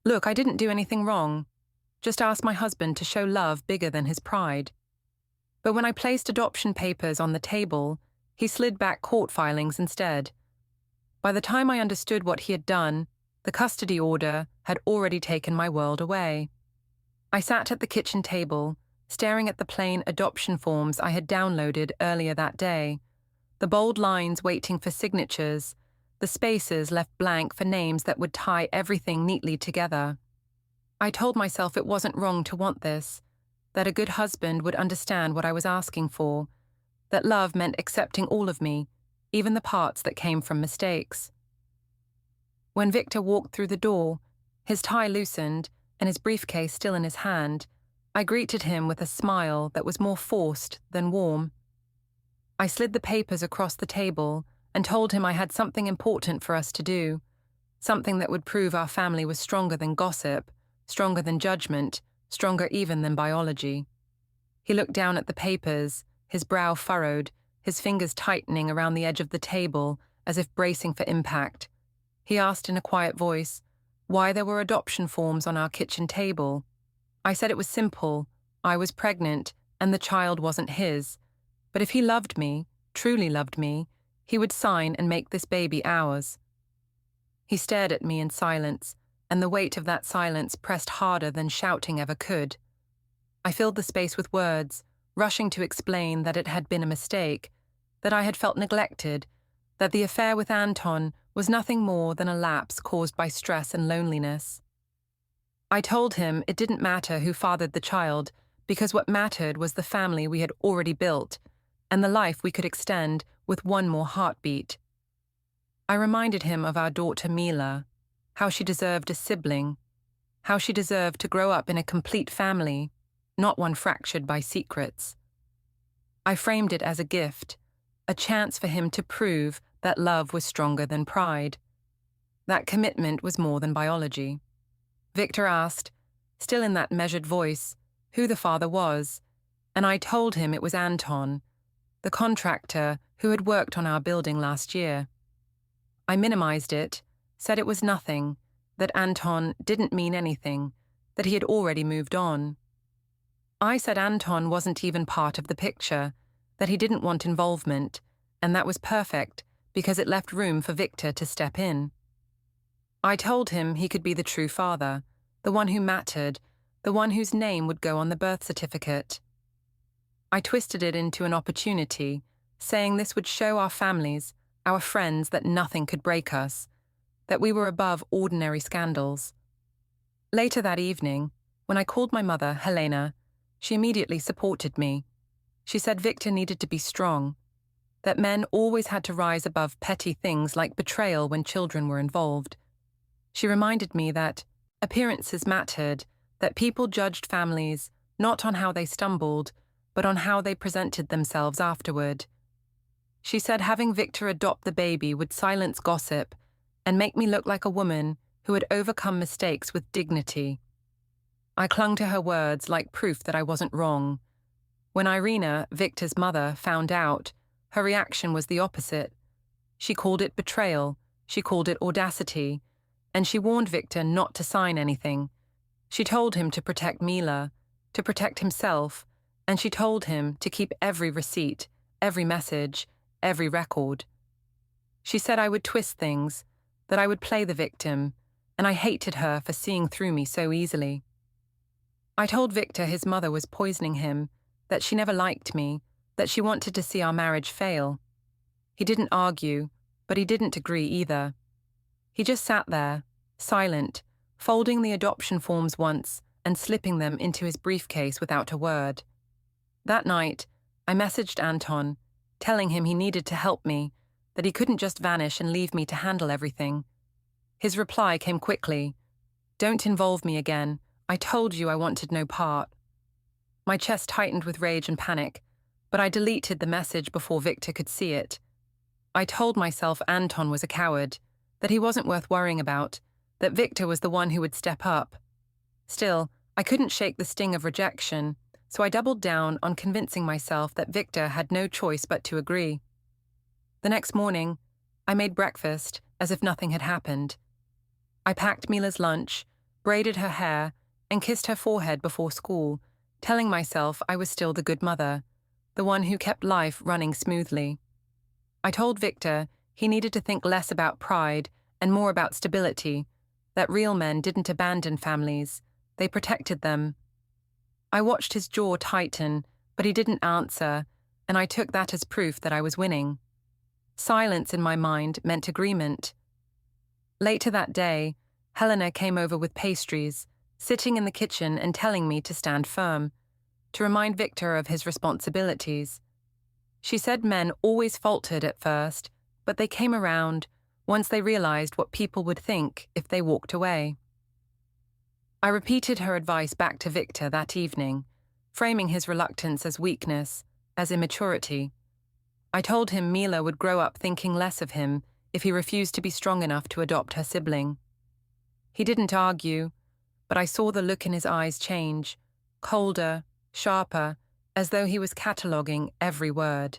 Look, I didn't do anything wrong. Just asked my husband to show love bigger than his pride. But when I placed adoption papers on the table, he slid back court filings instead. By the time I understood what he had done, the custody order had already taken my world away. I sat at the kitchen table, staring at the plain adoption forms I had downloaded earlier that day, the bold lines waiting for signatures, the spaces left blank for names that would tie everything neatly together. I told myself it wasn't wrong to want this, that a good husband would understand what I was asking for, that love meant accepting all of me, even the parts that came from mistakes. When Victor walked through the door, his tie loosened and his briefcase still in his hand, I greeted him with a smile that was more forced than warm. I slid the papers across the table and told him I had something important for us to do, something that would prove our family was stronger than gossip, stronger than judgment, stronger even than biology. He looked down at the papers, his brow furrowed, his fingers tightening around the edge of the table as if bracing for impact. He asked in a quiet voice why there were adoption forms on our kitchen table. I said it was simple. I was pregnant, and the child wasn't his. But if he loved me, truly loved me, he would sign and make this baby ours. He stared at me in silence, and the weight of that silence pressed harder than shouting ever could. I filled the space with words, rushing to explain that it had been a mistake, that I had felt neglected, that the affair with Anton was nothing more than a lapse caused by stress and loneliness. I told him it didn't matter who fathered the child, because what mattered was the family we had already built, and the life we could extend with one more heartbeat. I reminded him of our daughter Mila, how she deserved a sibling, how she deserved to grow up in a complete family, not one fractured by secrets. I framed it as a gift, a chance for him to prove that love was stronger than pride. That commitment was more than biology. Victor asked, still in that measured voice, who the father was, and I told him it was Anton, the contractor who had worked on our building last year. I minimized it, said it was nothing, that Anton didn't mean anything, that he had already moved on. I said Anton wasn't even part of the picture, that he didn't want involvement, and that was perfect because it left room for Victor to step in. I told him he could be the true father, the one who mattered, the one whose name would go on the birth certificate. I twisted it into an opportunity, saying this would show our families, our friends, that nothing could break us, that we were above ordinary scandals. Later that evening, when I called my mother, Helena, she immediately supported me. She said Victor needed to be strong, that men always had to rise above petty things like betrayal when children were involved. She reminded me that appearances mattered, that people judged families not on how they stumbled, but on how they presented themselves afterward. She said having Victor adopt the baby would silence gossip and make me look like a woman who had overcome mistakes with dignity. I clung to her words like proof that I wasn't wrong. When Irina, Victor's mother, found out, her reaction was the opposite. She called it betrayal, she called it audacity, and she warned Victor not to sign anything. She told him to protect Mila, to protect himself, and she told him to keep every receipt, every message, every record. She said I would twist things, that I would play the victim, and I hated her for seeing through me so easily. I told Victor his mother was poisoning him, that she never liked me, that she wanted to see our marriage fail. He didn't argue, but he didn't agree either. He just sat there, silent, folding the adoption forms once and slipping them into his briefcase without a word. That night, I messaged Anton, telling him he needed to help me, that he couldn't just vanish and leave me to handle everything. His reply came quickly. "Don't involve me again. I told you I wanted no part." My chest tightened with rage and panic, but I deleted the message before Victor could see it. I told myself Anton was a coward, that he wasn't worth worrying about, that Victor was the one who would step up. Still, I couldn't shake the sting of rejection, so I doubled down on convincing myself that Victor had no choice but to agree. The next morning, I made breakfast as if nothing had happened. I packed Mila's lunch, braided her hair, and kissed her forehead before school, telling myself I was still the good mother, the one who kept life running smoothly. I told Victor he needed to think less about pride and more about stability, that real men didn't abandon families, they protected them. I watched his jaw tighten, but he didn't answer, and I took that as proof that I was winning. Silence in my mind meant agreement. Later that day, Helena came over with pastries, sitting in the kitchen and telling me to stand firm, to remind Victor of his responsibilities. She said men always faltered at first, but they came around once they realized what people would think if they walked away. I repeated her advice back to Victor that evening, framing his reluctance as weakness, as immaturity. I told him Mila would grow up thinking less of him if he refused to be strong enough to adopt her sibling. He didn't argue, but I saw the look in his eyes change, colder, sharper, as though he was cataloguing every word.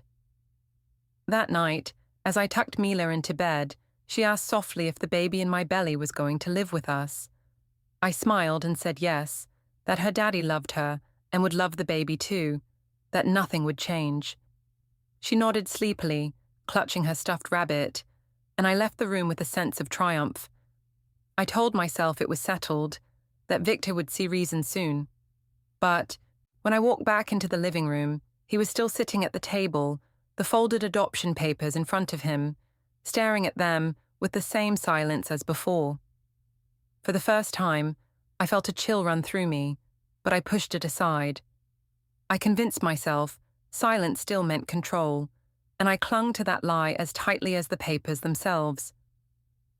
That night, as I tucked Mila into bed, she asked softly if the baby in my belly was going to live with us. I smiled and said yes, that her daddy loved her and would love the baby too, that nothing would change. She nodded sleepily, clutching her stuffed rabbit, and I left the room with a sense of triumph. I told myself it was settled, that Victor would see reason soon. But when I walked back into the living room, he was still sitting at the table, the folded adoption papers in front of him, staring at them with the same silence as before. For the first time, I felt a chill run through me, but I pushed it aside. I convinced myself silence still meant control, and I clung to that lie as tightly as the papers themselves.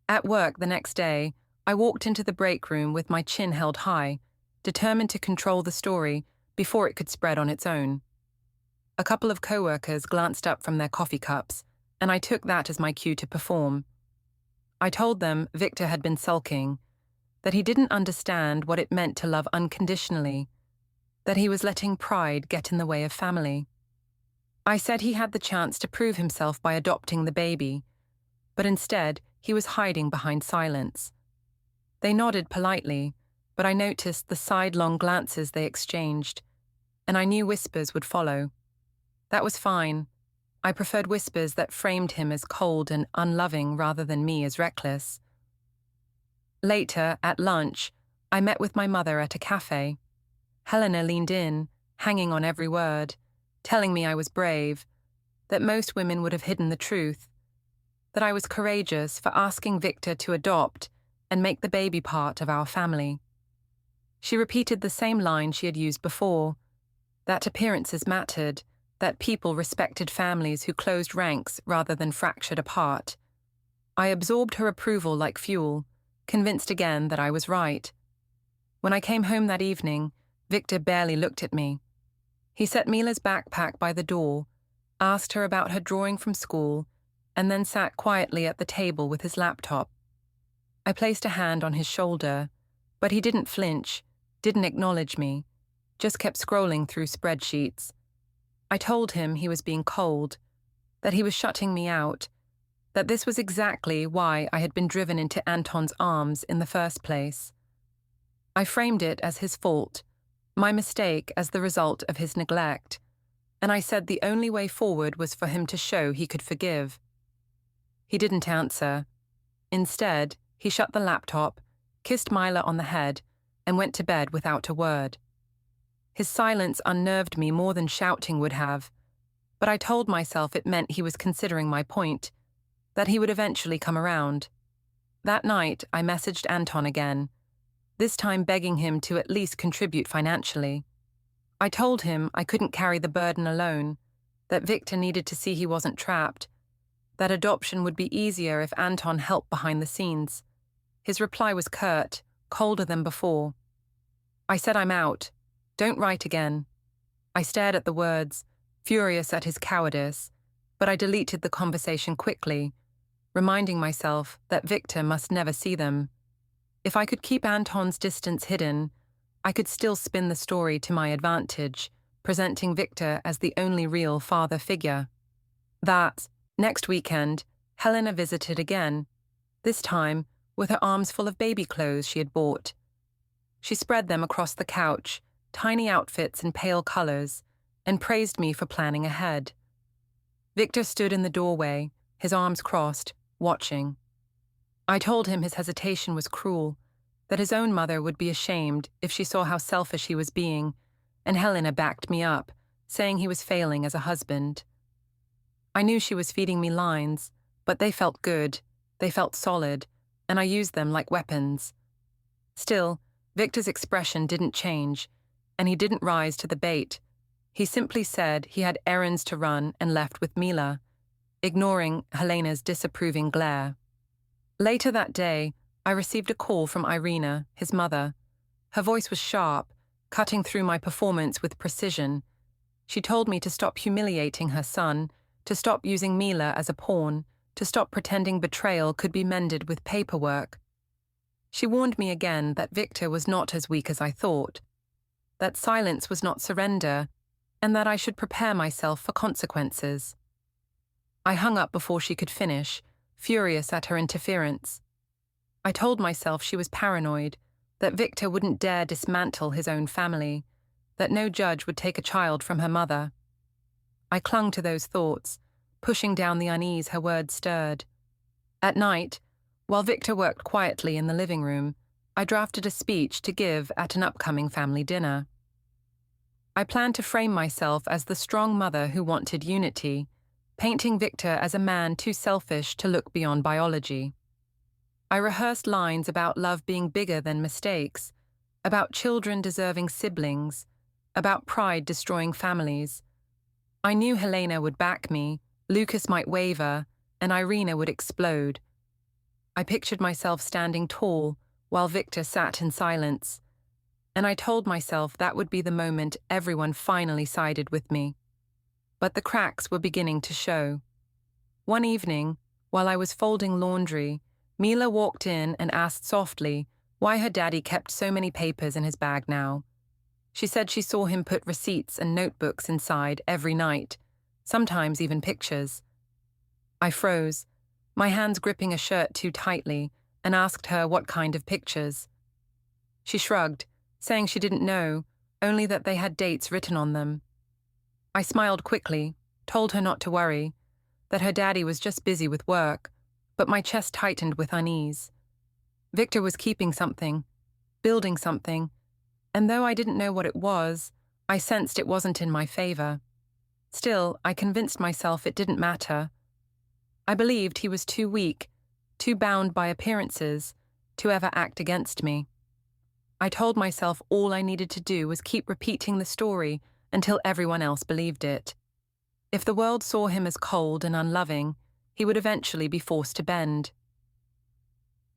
At work the next day, I walked into the break room with my chin held high, determined to control the story before it could spread on its own. A couple of co-workers glanced up from their coffee cups, and I took that as my cue to perform. I told them Victor had been sulking, that he didn't understand what it meant to love unconditionally, that he was letting pride get in the way of family. I said he had the chance to prove himself by adopting the baby, but instead he was hiding behind silence. They nodded politely, but I noticed the sidelong glances they exchanged, and I knew whispers would follow. That was fine. I preferred whispers that framed him as cold and unloving rather than me as reckless. Later, at lunch, I met with my mother at a cafe. Helena leaned in, hanging on every word, telling me I was brave, that most women would have hidden the truth, that I was courageous for asking Victor to adopt and make the baby part of our family. She repeated the same line she had used before, that appearances mattered, that people respected families who closed ranks rather than fractured apart. I absorbed her approval like fuel, convinced again that I was right. When I came home that evening, Victor barely looked at me. He set Mila's backpack by the door, asked her about her drawing from school, and then sat quietly at the table with his laptop. I placed a hand on his shoulder, but he didn't flinch, didn't acknowledge me, just kept scrolling through spreadsheets. I told him he was being cold, that he was shutting me out, that this was exactly why I had been driven into Anton's arms in the first place. I framed it as his fault, my mistake as the result of his neglect, and I said the only way forward was for him to show he could forgive. He didn't answer. Instead, he shut the laptop, kissed Mila on the head, and went to bed without a word. His silence unnerved me more than shouting would have, but I told myself it meant he was considering my point, that he would eventually come around. That night, I messaged Anton again, this time begging him to at least contribute financially. I told him I couldn't carry the burden alone, that Victor needed to see he wasn't trapped, that adoption would be easier if Anton helped behind the scenes. His reply was curt, colder than before. I said I'm out. Don't write again. I stared at the words, furious at his cowardice, but I deleted the conversation quickly, reminding myself that Victor must never see them. If I could keep Anton's distance hidden, I could still spin the story to my advantage, presenting Victor as the only real father figure. That, next weekend, Helena visited again, this time with her arms full of baby clothes she had bought. She spread them across the couch, tiny outfits in pale colors, and praised me for planning ahead. Victor stood in the doorway, his arms crossed, watching. I told him his hesitation was cruel, that his own mother would be ashamed if she saw how selfish he was being, and Helena backed me up, saying he was failing as a husband. I knew she was feeding me lines, but they felt good, they felt solid, and I used them like weapons. Still, Victor's expression didn't change, and he didn't rise to the bait. He simply said he had errands to run and left with Mila, ignoring Helena's disapproving glare. Later that day, I received a call from Irina, his mother. Her voice was sharp, cutting through my performance with precision. She told me to stop humiliating her son, to stop using Mila as a pawn, to stop pretending betrayal could be mended with paperwork. She warned me again that Victor was not as weak as I thought, that silence was not surrender, and that I should prepare myself for consequences. I hung up before she could finish, furious at her interference. I told myself she was paranoid, that Victor wouldn't dare dismantle his own family, that no judge would take a child from her mother. I clung to those thoughts, pushing down the unease her words stirred. At night, while Victor worked quietly in the living room, I drafted a speech to give at an upcoming family dinner. I planned to frame myself as the strong mother who wanted unity, painting Victor as a man too selfish to look beyond biology. I rehearsed lines about love being bigger than mistakes, about children deserving siblings, about pride destroying families. I knew Helena would back me, Lucas might waver, and Irina would explode. I pictured myself standing tall while Victor sat in silence, and I told myself that would be the moment everyone finally sided with me. But the cracks were beginning to show. One evening, while I was folding laundry, Mila walked in and asked softly why her daddy kept so many papers in his bag now. She said she saw him put receipts and notebooks inside every night, sometimes even pictures. I froze, my hands gripping a shirt too tightly, and asked her what kind of pictures. She shrugged, saying she didn't know, only that they had dates written on them. I smiled quickly, told her not to worry, that her daddy was just busy with work, but my chest tightened with unease. Victor was keeping something, building something, and though I didn't know what it was, I sensed it wasn't in my favor. Still, I convinced myself it didn't matter. I believed he was too weak, too bound by appearances, to ever act against me. I told myself all I needed to do was keep repeating the story until everyone else believed it. If the world saw him as cold and unloving, he would eventually be forced to bend.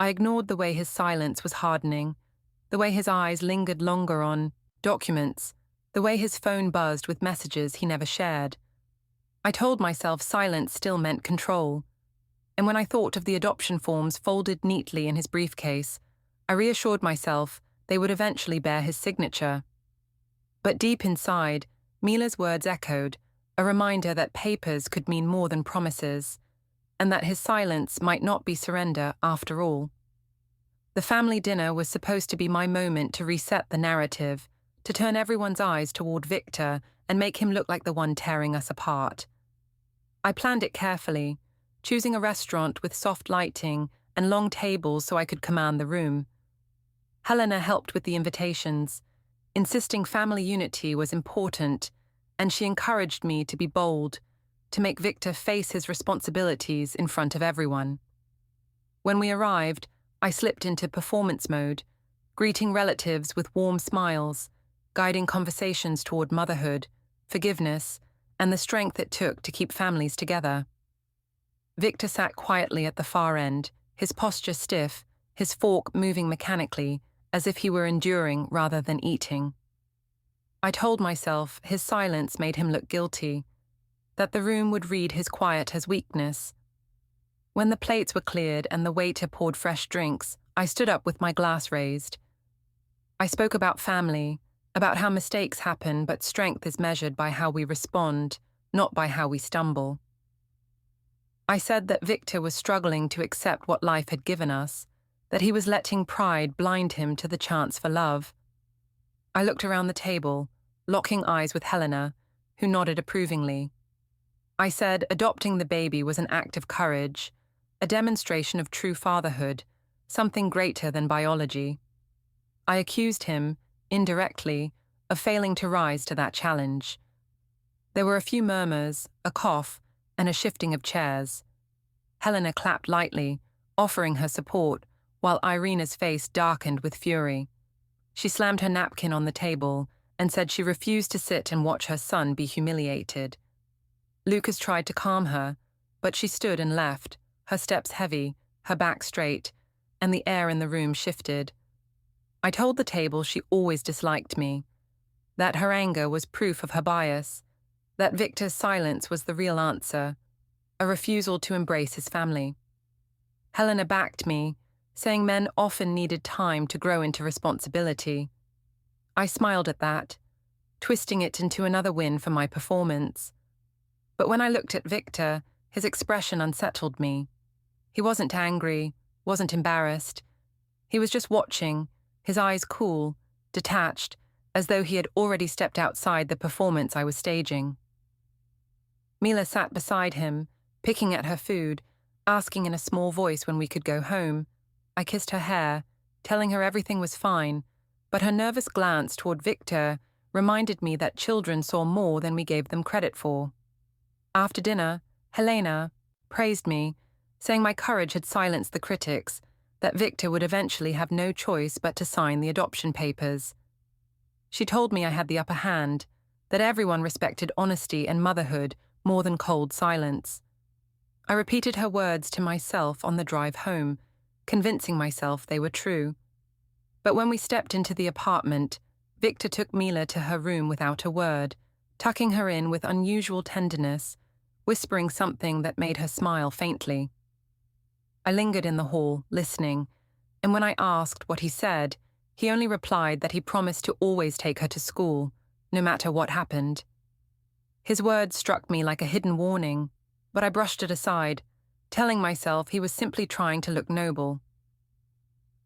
I ignored the way his silence was hardening, the way his eyes lingered longer on documents, the way his phone buzzed with messages he never shared. I told myself silence still meant control, and when I thought of the adoption forms folded neatly in his briefcase, I reassured myself they would eventually bear his signature. But deep inside, Mila's words echoed, a reminder that papers could mean more than promises, and that his silence might not be surrender after all. The family dinner was supposed to be my moment to reset the narrative, to turn everyone's eyes toward Victor and make him look like the one tearing us apart. I planned it carefully, choosing a restaurant with soft lighting and long tables so I could command the room. Helena helped with the invitations, insisting family unity was important, and she encouraged me to be bold, to make Victor face his responsibilities in front of everyone. When we arrived, I slipped into performance mode, greeting relatives with warm smiles, guiding conversations toward motherhood, forgiveness, and the strength it took to keep families together. Victor sat quietly at the far end, his posture stiff, his fork moving mechanically, as if he were enduring rather than eating. I told myself his silence made him look guilty, that the room would read his quiet as weakness. When the plates were cleared and the waiter poured fresh drinks, I stood up with my glass raised. I spoke about family, about how mistakes happen but strength is measured by how we respond, not by how we stumble. I said that Victor was struggling to accept what life had given us, that he was letting pride blind him to the chance for love. I looked around the table, locking eyes with Helena, who nodded approvingly. I said adopting the baby was an act of courage, a demonstration of true fatherhood, something greater than biology. I accused him, indirectly, of failing to rise to that challenge. There were a few murmurs, a cough, and a shifting of chairs. Helena clapped lightly, offering her support, while Irina's face darkened with fury. She slammed her napkin on the table and said she refused to sit and watch her son be humiliated. Lucas tried to calm her, but she stood and left, her steps heavy, her back straight, and the air in the room shifted. I told the table she always disliked me, that her anger was proof of her bias, that Victor's silence was the real answer, a refusal to embrace his family. Helena backed me, saying men often needed time to grow into responsibility. I smiled at that, twisting it into another win for my performance. But when I looked at Victor, his expression unsettled me. He wasn't angry, wasn't embarrassed. He was just watching, his eyes cool, detached, as though he had already stepped outside the performance I was staging. Mila sat beside him, picking at her food, asking in a small voice when we could go home. I kissed her hair, telling her everything was fine, but her nervous glance toward Victor reminded me that children saw more than we gave them credit for. After dinner, Helena praised me, saying my courage had silenced the critics, that Victor would eventually have no choice but to sign the adoption papers. She told me I had the upper hand, that everyone respected honesty and motherhood more than cold silence. I repeated her words to myself on the drive home, convincing myself they were true. But when we stepped into the apartment, Victor took Mila to her room without a word, tucking her in with unusual tenderness, whispering something that made her smile faintly. I lingered in the hall, listening, and when I asked what he said, he only replied that he promised to always take her to school, no matter what happened. His words struck me like a hidden warning, but I brushed it aside, telling myself he was simply trying to look noble.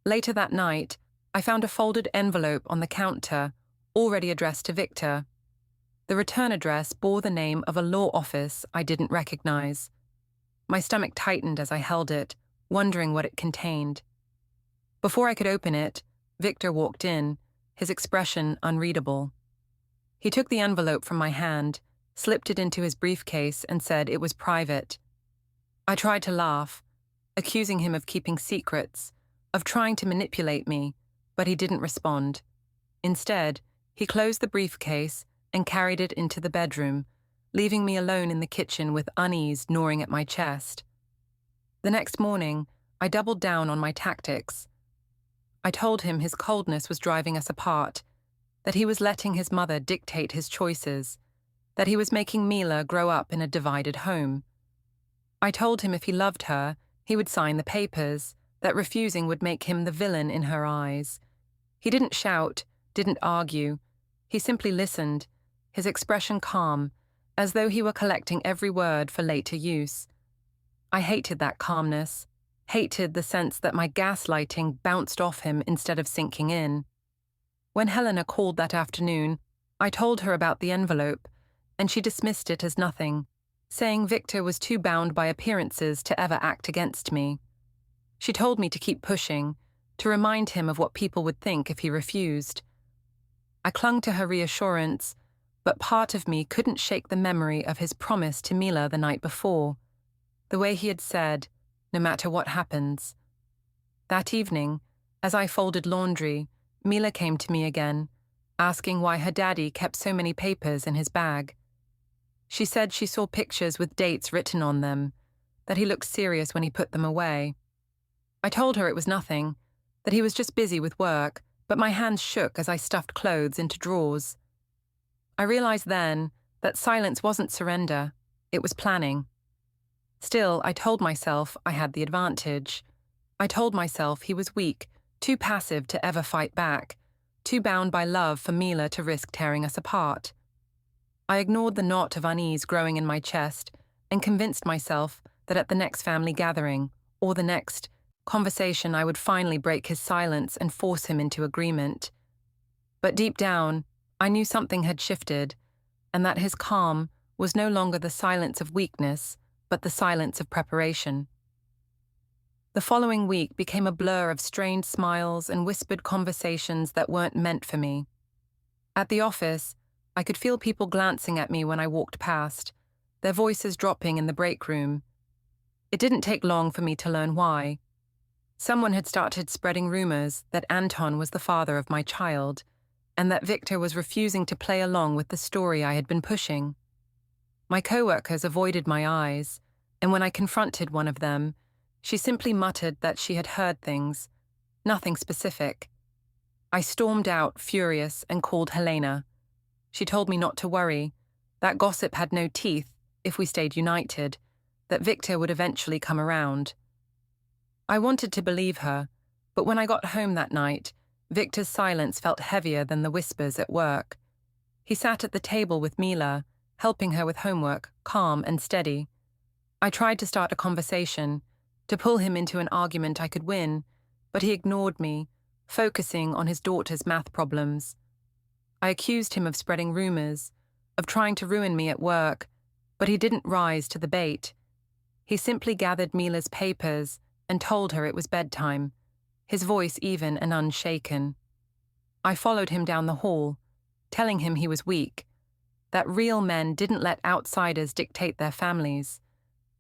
Later that night, I found a folded envelope on the counter, already addressed to Victor. The return address bore the name of a law office I didn't recognize. My stomach tightened as I held it, wondering what it contained. Before I could open it, Victor walked in, his expression unreadable. He took the envelope from my hand, slipped it into his briefcase, and said it was private. I tried to laugh, accusing him of keeping secrets, of trying to manipulate me, but he didn't respond. Instead, he closed the briefcase and carried it into the bedroom, leaving me alone in the kitchen with unease gnawing at my chest. The next morning, I doubled down on my tactics. I told him his coldness was driving us apart, that he was letting his mother dictate his choices, that he was making Mila grow up in a divided home. I told him if he loved her, he would sign the papers, that refusing would make him the villain in her eyes. He didn't shout, didn't argue. He simply listened, his expression calm, as though he were collecting every word for later use. I hated that calmness, hated the sense that my gaslighting bounced off him instead of sinking in. When Helena called that afternoon, I told her about the envelope, and she dismissed it as nothing, saying Victor was too bound by appearances to ever act against me. She told me to keep pushing, to remind him of what people would think if he refused. I clung to her reassurance, but part of me couldn't shake the memory of his promise to Mila the night before, the way he had said, no matter what happens. That evening, as I folded laundry, Mila came to me again, asking why her daddy kept so many papers in his bag. She said she saw pictures with dates written on them, that he looked serious when he put them away. I told her it was nothing, that he was just busy with work, but my hands shook as I stuffed clothes into drawers. I realized then that silence wasn't surrender, it was planning. Still, I told myself I had the advantage. I told myself he was weak, too passive to ever fight back, too bound by love for Mila to risk tearing us apart. I ignored the knot of unease growing in my chest and convinced myself that at the next family gathering, or the next, conversation, I would finally break his silence and force him into agreement. But deep down, I knew something had shifted, and that his calm was no longer the silence of weakness, but the silence of preparation. The following week became a blur of strained smiles and whispered conversations that weren't meant for me. At the office, I could feel people glancing at me when I walked past, their voices dropping in the break room. It didn't take long for me to learn why. Someone had started spreading rumors that Anton was the father of my child, and that Victor was refusing to play along with the story I had been pushing. My coworkers avoided my eyes, and when I confronted one of them, she simply muttered that she had heard things, nothing specific. I stormed out, furious, and called Helena. She told me not to worry, that gossip had no teeth if we stayed united, that Victor would eventually come around. I wanted to believe her, but when I got home that night, Victor's silence felt heavier than the whispers at work. He sat at the table with Mila, helping her with homework, calm and steady. I tried to start a conversation, to pull him into an argument I could win, but he ignored me, focusing on his daughter's math problems. I accused him of spreading rumors, of trying to ruin me at work, but he didn't rise to the bait. He simply gathered Mila's papers and told her it was bedtime, his voice even and unshaken. I followed him down the hall, telling him he was weak, that real men didn't let outsiders dictate their families,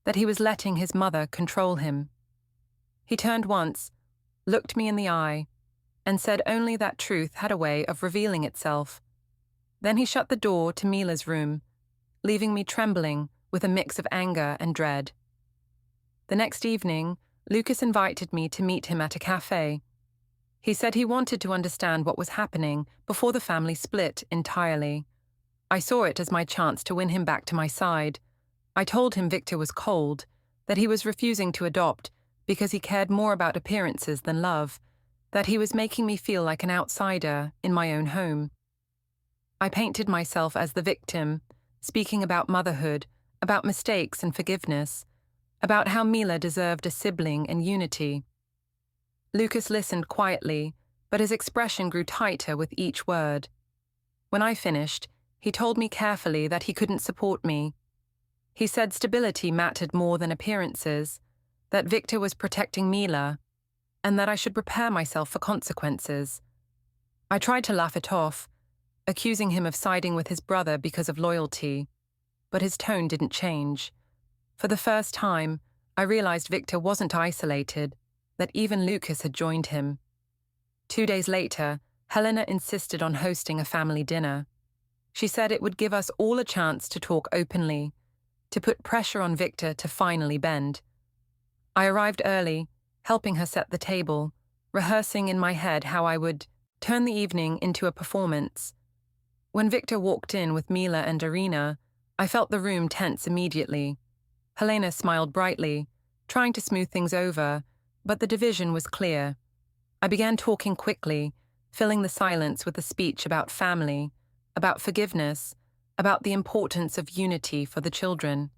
that he was letting his mother control him. He turned once, looked me in the eye, and said only that truth had a way of revealing itself. Then he shut the door to Mila's room, leaving me trembling with a mix of anger and dread. The next evening, Lucas invited me to meet him at a cafe. He said he wanted to understand what was happening before the family split entirely. I saw it as my chance to win him back to my side. I told him Victor was cold, that he was refusing to adopt because he cared more about appearances than love, that he was making me feel like an outsider in my own home. I painted myself as the victim, speaking about motherhood, about mistakes and forgiveness, about how Mila deserved a sibling and unity. Lucas listened quietly, but his expression grew tighter with each word. When I finished, he told me carefully that he couldn't support me. He said stability mattered more than appearances, that Victor was protecting Mila, and that I should prepare myself for consequences. I tried to laugh it off, accusing him of siding with his brother because of loyalty, but his tone didn't change. For the first time, I realized Victor wasn't isolated, that even Lucas had joined him. 2 days later, Helena insisted on hosting a family dinner. She said it would give us all a chance to talk openly, to put pressure on Victor to finally bend. I arrived early, helping her set the table, rehearsing in my head how I would turn the evening into a performance. When Victor walked in with Mila and Irina, I felt the room tense immediately. Helena smiled brightly, trying to smooth things over, but the division was clear. I began talking quickly, filling the silence with a speech about family, about forgiveness, about the importance of unity for the children.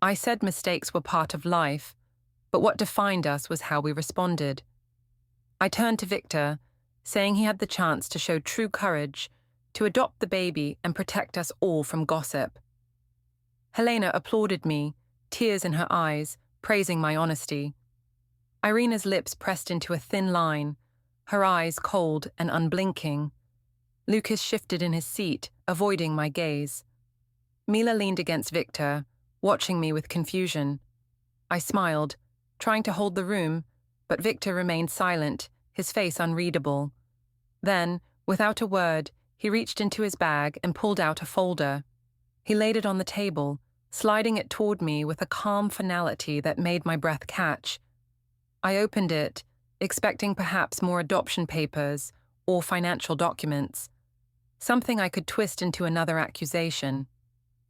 I said mistakes were part of life, but what defined us was how we responded. I turned to Victor, saying he had the chance to show true courage, to adopt the baby and protect us all from gossip. Helena applauded me, tears in her eyes, praising my honesty. Irina's lips pressed into a thin line, her eyes cold and unblinking. Lucas shifted in his seat, avoiding my gaze. Mila leaned against Victor, watching me with confusion. I smiled, trying to hold the room, but Victor remained silent, his face unreadable. Then, without a word, he reached into his bag and pulled out a folder. He laid it on the table, sliding it toward me with a calm finality that made my breath catch. I opened it, expecting perhaps more adoption papers or financial documents, something I could twist into another accusation.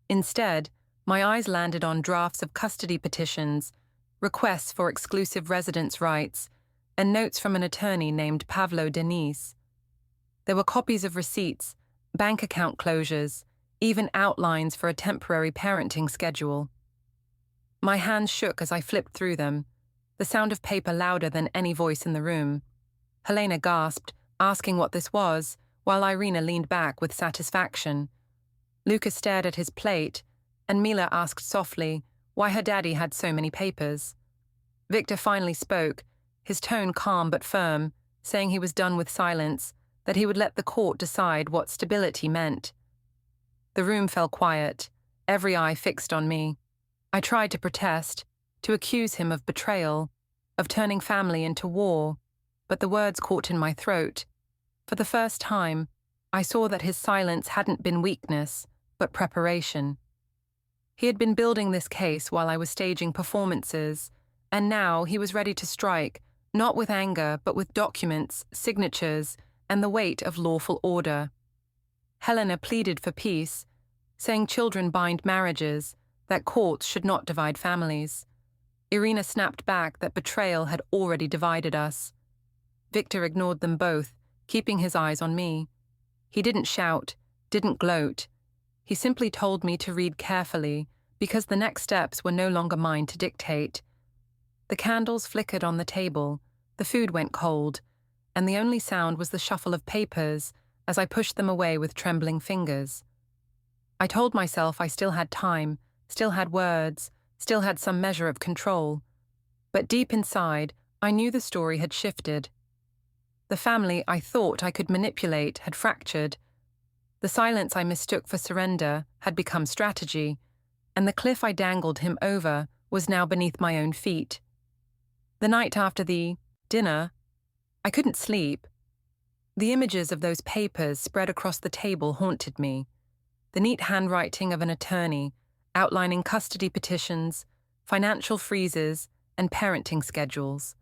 Instead, my eyes landed on drafts of custody petitions, requests for exclusive residence rights, and notes from an attorney named Pavlo Denise. There were copies of receipts, bank account closures, even outlines for a temporary parenting schedule. My hands shook as I flipped through them, the sound of paper louder than any voice in the room. Helena gasped, asking what this was, while Irina leaned back with satisfaction. Lucas stared at his plate, and Mila asked softly why her daddy had so many papers. Victor finally spoke, his tone calm but firm, saying he was done with silence, that he would let the court decide what stability meant. The room fell quiet, every eye fixed on me. I tried to protest, to accuse him of betrayal, of turning family into war, but the words caught in my throat. For the first time, I saw that his silence hadn't been weakness, but preparation. He had been building this case while I was staging performances, and now he was ready to strike, not with anger, but with documents, signatures, and the weight of lawful order. Helena pleaded for peace, saying children bind marriages, that courts should not divide families. Irina snapped back that betrayal had already divided us. Victor ignored them both, keeping his eyes on me. He didn't shout, didn't gloat. He simply told me to read carefully, because the next steps were no longer mine to dictate. The candles flickered on the table, the food went cold, and the only sound was the shuffle of papers as I pushed them away with trembling fingers. I told myself I still had time, still had words, still had some measure of control. But deep inside, I knew the story had shifted. The family I thought I could manipulate had fractured. The silence I mistook for surrender had become strategy, and the cliff I dangled him over was now beneath my own feet. The night after the dinner, I couldn't sleep. The images of those papers spread across the table haunted me. The neat handwriting of an attorney, outlining custody petitions, financial freezes, and parenting schedules.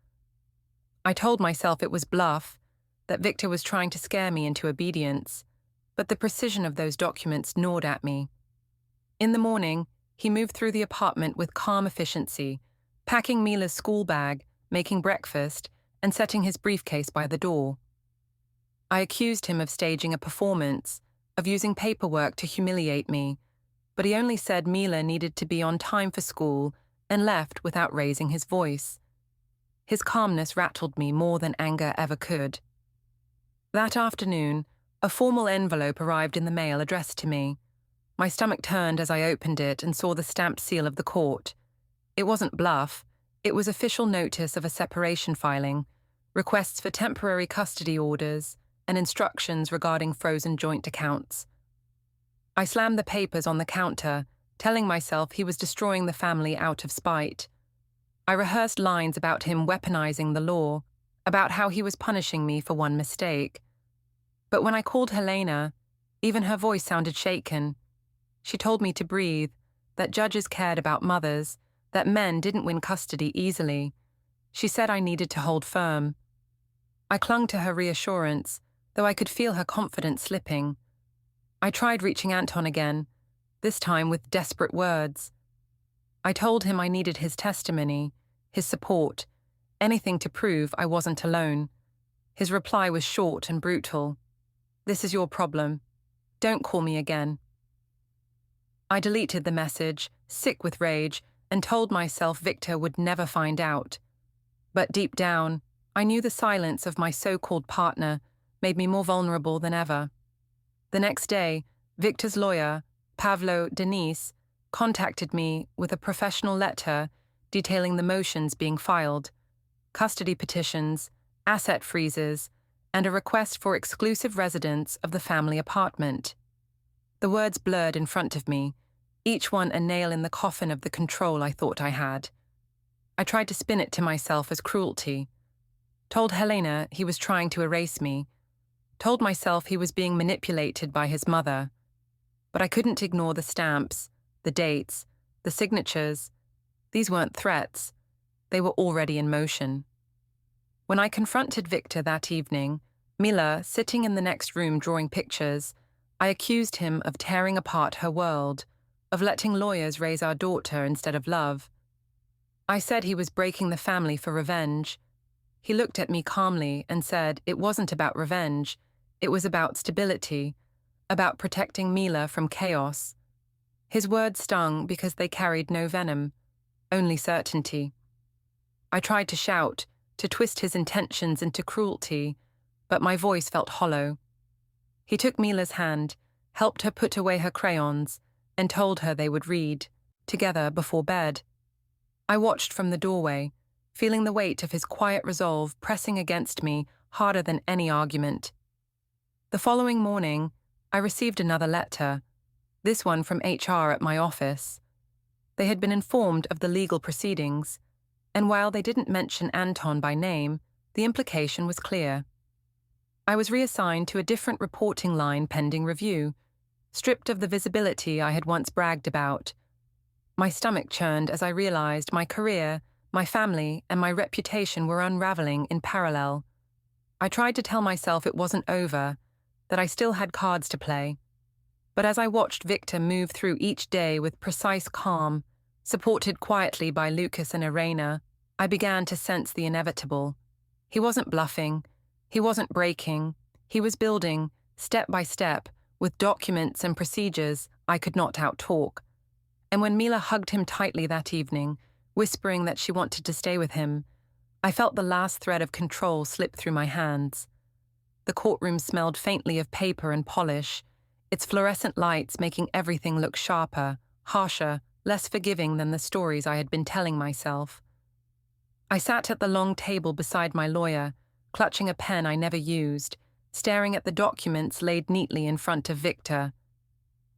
I told myself it was bluff, that Victor was trying to scare me into obedience, but the precision of those documents gnawed at me. In the morning, he moved through the apartment with calm efficiency, packing Mila's school bag, making breakfast, and setting his briefcase by the door. I accused him of staging a performance, of using paperwork to humiliate me, but he only said Mila needed to be on time for school and left without raising his voice. His calmness rattled me more than anger ever could. That afternoon, a formal envelope arrived in the mail addressed to me. My stomach turned as I opened it and saw the stamped seal of the court. It wasn't bluff, it was official notice of a separation filing, requests for temporary custody orders, and instructions regarding frozen joint accounts. I slammed the papers on the counter, telling myself he was destroying the family out of spite. I rehearsed lines about him weaponizing the law, about how he was punishing me for one mistake. But when I called Helena, even her voice sounded shaken. She told me to breathe, that judges cared about mothers, that men didn't win custody easily. She said I needed to hold firm. I clung to her reassurance, though I could feel her confidence slipping. I tried reaching Anton again, this time with desperate words. I told him I needed his testimony, his support, anything to prove I wasn't alone. His reply was short and brutal. "This is your problem. Don't call me again." I deleted the message, sick with rage, and told myself Victor would never find out. But deep down, I knew the silence of my so-called partner made me more vulnerable than ever. The next day, Victor's lawyer, Pavlo Denise, contacted me with a professional letter detailing the motions being filed, custody petitions, asset freezes, and a request for exclusive residence of the family apartment. The words blurred in front of me, each one a nail in the coffin of the control I thought I had. I tried to spin it to myself as cruelty. Told Helena he was trying to erase me. Told myself he was being manipulated by his mother. But I couldn't ignore the stamps, the dates, the signatures. These weren't threats. They were already in motion. When I confronted Victor that evening, Mila, sitting in the next room drawing pictures, I accused him of tearing apart her world, of letting lawyers raise our daughter instead of love. I said he was breaking the family for revenge. He looked at me calmly and said it wasn't about revenge, it was about stability, about protecting Mila from chaos. His words stung because they carried no venom, only certainty. I tried to shout, to twist his intentions into cruelty, but my voice felt hollow. He took Mila's hand, helped her put away her crayons, and told her they would read, together before bed. I watched from the doorway, feeling the weight of his quiet resolve pressing against me harder than any argument. The following morning, I received another letter, this one from HR at my office. They had been informed of the legal proceedings, and while they didn't mention Anton by name, the implication was clear. I was reassigned to a different reporting line pending review, stripped of the visibility I had once bragged about. My stomach churned as I realized my career, my family, and my reputation were unraveling in parallel. I tried to tell myself it wasn't over, that I still had cards to play. But as I watched Victor move through each day with precise calm, supported quietly by Lucas and Irena, I began to sense the inevitable. He wasn't bluffing. He wasn't breaking. He was building, step by step, with documents and procedures I could not outtalk. And when Mila hugged him tightly that evening, whispering that she wanted to stay with him, I felt the last thread of control slip through my hands. The courtroom smelled faintly of paper and polish, its fluorescent lights making everything look sharper, harsher, less forgiving than the stories I had been telling myself. I sat at the long table beside my lawyer, clutching a pen I never used, staring at the documents laid neatly in front of Victor.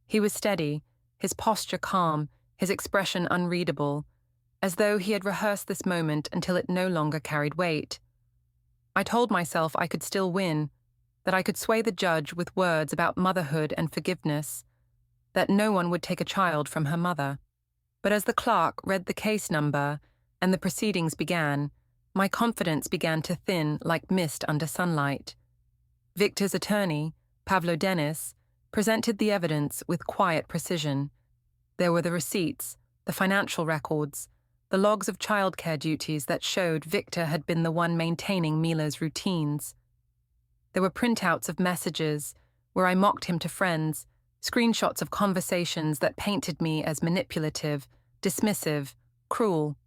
He was steady, his posture calm, his expression unreadable, as though he had rehearsed this moment until it no longer carried weight. I told myself I could still win, that I could sway the judge with words about motherhood and forgiveness, that no one would take a child from her mother. But as the clerk read the case number and the proceedings began, my confidence began to thin like mist under sunlight. Victor's attorney, Pavlo Dennis, presented the evidence with quiet precision. There were the receipts, the financial records, the logs of childcare duties that showed Victor had been the one maintaining Mila's routines. There were printouts of messages where I mocked him to friends, screenshots of conversations that painted me as manipulative, dismissive, cruel.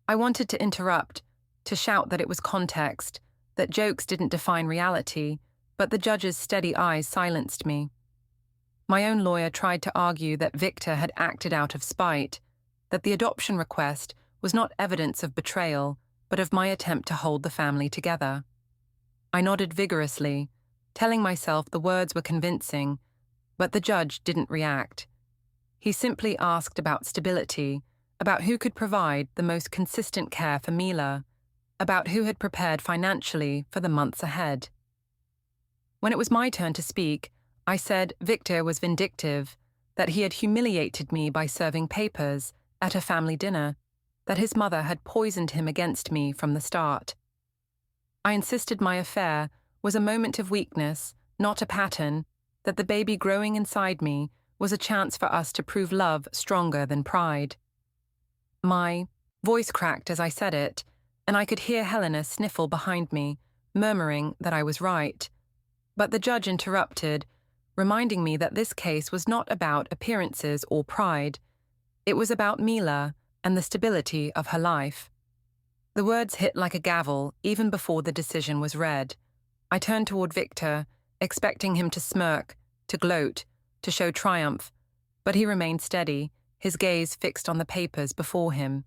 I wanted to interrupt, to shout that it was context, that jokes didn't define reality, but the judge's steady eyes silenced me. My own lawyer tried to argue that Victor had acted out of spite, that the adoption request was not evidence of betrayal, but of my attempt to hold the family together. I nodded vigorously, telling myself the words were convincing, but the judge didn't react. He simply asked about stability, about who could provide the most consistent care for Mila, about who had prepared financially for the months ahead. When it was my turn to speak, I said Victor was vindictive, that he had humiliated me by serving papers at a family dinner, that his mother had poisoned him against me from the start. I insisted my affair was a moment of weakness, not a pattern, that the baby growing inside me was a chance for us to prove love stronger than pride. My voice cracked as I said it, and I could hear Helena sniffle behind me, murmuring that I was right. But the judge interrupted, reminding me that this case was not about appearances or pride. It was about Mila and the stability of her life. The words hit like a gavel even before the decision was read. I turned toward Victor, expecting him to smirk, to gloat, to show triumph, but he remained steady, his gaze fixed on the papers before him.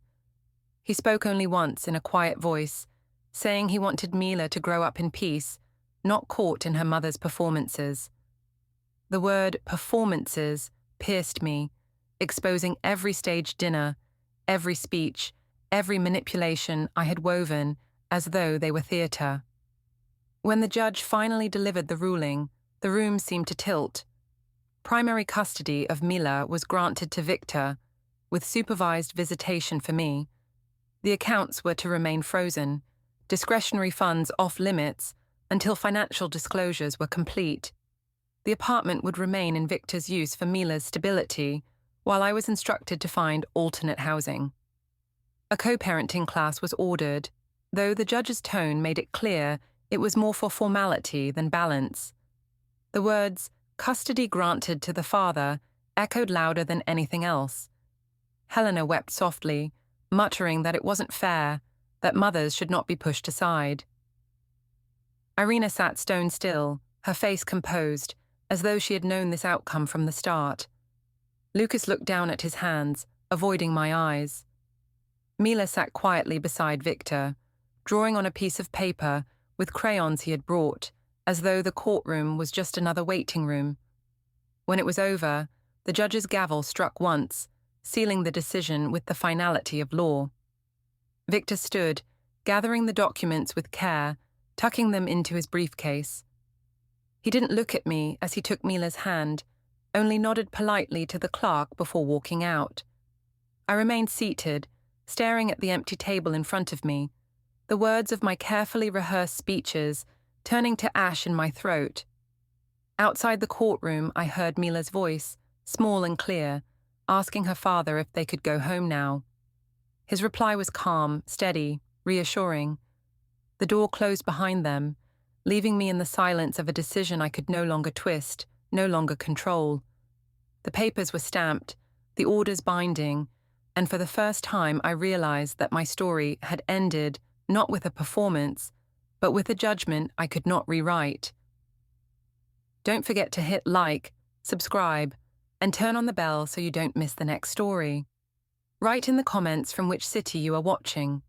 He spoke only once in a quiet voice, saying he wanted Mila to grow up in peace, not caught in her mother's performances. The word performances pierced me, exposing every staged dinner, every speech, every manipulation I had woven as though they were theatre. When the judge finally delivered the ruling, the room seemed to tilt. Primary custody of Mila was granted to Victor, with supervised visitation for me. The accounts were to remain frozen, discretionary funds off limits until financial disclosures were complete. The apartment would remain in Victor's use for Mila's stability, while I was instructed to find alternate housing. A co-parenting class was ordered, though the judge's tone made it clear it was more for formality than balance. The words, "custody granted to the father," echoed louder than anything else. Helena wept softly, muttering that it wasn't fair, that mothers should not be pushed aside. Irina sat stone still, her face composed, as though she had known this outcome from the start. Lucas looked down at his hands, avoiding my eyes. Mila sat quietly beside Victor, drawing on a piece of paper with crayons he had brought, as though the courtroom was just another waiting room. When it was over, the judge's gavel struck once, sealing the decision with the finality of law. Victor stood, gathering the documents with care, tucking them into his briefcase. He didn't look at me as he took Mila's hand, only nodded politely to the clerk before walking out. I remained seated, staring at the empty table in front of me, the words of my carefully rehearsed speeches turning to ash in my throat. Outside the courtroom, I heard Mila's voice, small and clear, asking her father if they could go home now. His reply was calm, steady, reassuring. The door closed behind them, leaving me in the silence of a decision I could no longer twist, no longer control. The papers were stamped, the orders binding, and for the first time I realized that my story had ended not with a performance, but with a judgment I could not rewrite. Don't forget to hit like, subscribe, and turn on the bell so you don't miss the next story. Write in the comments from which city you are watching.